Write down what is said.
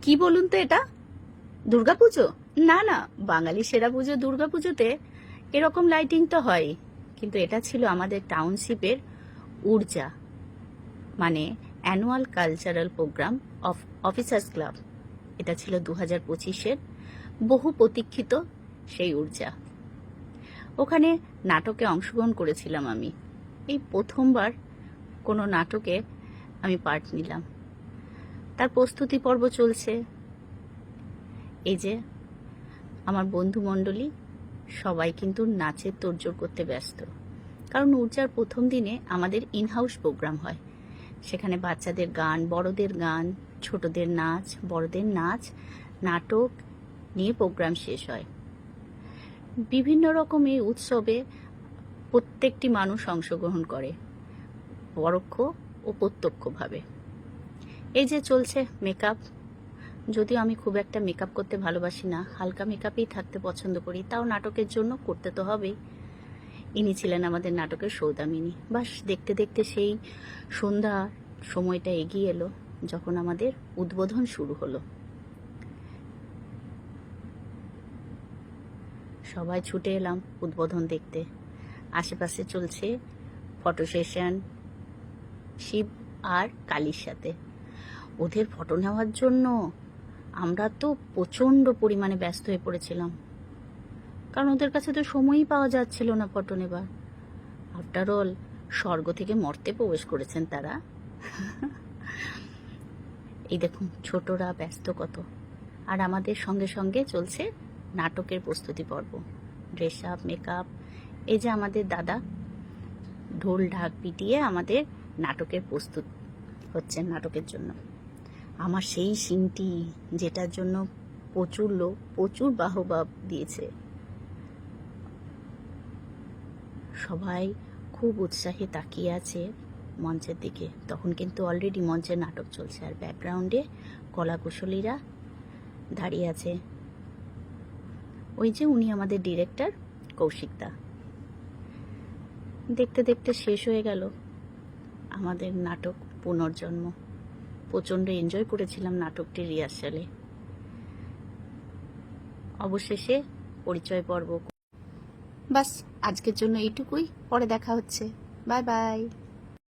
কি বলুন তো এটা? দুর্গাপুজো? না না, বাঙালি সেরা পুজো দুর্গাপুজোতে এরকম লাইটিং তো হয়, কিন্তু এটা ছিল আমাদের টাউনশিপের ঊর্জা, মানে annual cultural programme of officers club. এটা ছিল 2025-এর বহু প্রতীক্ষিত সেই ঊর্জা। ওখানে নাটকে অংশগ্রহণ করেছিলাম আমি। এই প্রথমবার কোনো নাটকে আমি পার্ট নিলাম। তার প্রস্তুতি পর্ব চলছে। এই যে আমার বন্ধু মণ্ডলী সবাই কিন্তু নাচের তোড়জোড় করতে ব্যস্ত, কারণ ঊর্জার প্রথম দিনে আমাদের ইনহাউস প্রোগ্রাম হয়। সেখানে বাচ্চাদের গান, বড়দের গান, ছোটদের নাচ, বড়দের নাচ, নাটক নিয়ে প্রোগ্রাম শেষ হয়। বিভিন্ন রকম এই উৎসবে প্রত্যেকটি মানুষ অংশগ্রহণ করে, পরোক্ষ ও প্রত্যক্ষভাবে। এই যে চলছে মেকআপ, যদিও আমি খুব একটা মেকআপ করতে ভালোবাসি না, হালকা মেকআপেই থাকতে পছন্দ করি, তাও নাটকের জন্য করতে তো হবেই। ইনি ছিলেন আমাদের নাটকের সৌদামিনী। বাস দেখতে দেখতে সেই সন্ধ্যা সময়টা এগিয়ে এলো, যখন আমাদের উদ্বোধন শুরু হলো। সবাই ছুটে এলাম উদ্বোধন দেখতে। আশেপাশে চলছে ফটো সেশন শিব আর কালীর সাথে। ওদের ফটো নেওয়ার জন্য আমরা তো প্রচণ্ড পরিমাণে ব্যস্ত হয়ে পড়েছিলাম, কারণ ওদের কাছে তো সময়ই পাওয়া যাচ্ছিল না ফটো নেবার। আফটার অল স্বর্গ থেকে মর্তে প্রবেশ করেছেন তারা। এই দেখুন ছোটরা ব্যস্ত কত, আর আমাদের সঙ্গে সঙ্গে চলছে নাটকের প্রস্তুতি পর্ব, ড্রেস আপ, মেকআপ। এই যে আমাদের দাদা ঢোল ঢাক পিটিয়ে আমাদের নাটকের প্রস্তুত হচ্ছেন নাটকের জন্য। আমার সেই সিনটি, যেটার জন্য প্রচুর লোক প্রচুর বাহবা দিয়েছে। সবাই খুব উৎসাহে তাকিয়ে আছে মঞ্চের দিকে। তখন কিন্তু অলরেডি মঞ্চে নাটক চলছে, আর ব্যাকগ্রাউন্ডে কলাকুশলীরা দাঁড়িয়ে আছে। ওই যে উনি আমাদের ডিরেক্টর কৌশিকদা। দেখতে দেখতে শেষ হয়ে গেল আমাদের নাটক পুনর্জন্ম। প্রচণ্ড এনজয় করেছিলাম নাটকটির রিহার্সালে। অবশেষে পরিচয় পর্ব। বাস আজকের জন্য এইটুকুই, পরে দেখা হচ্ছে। Bye bye.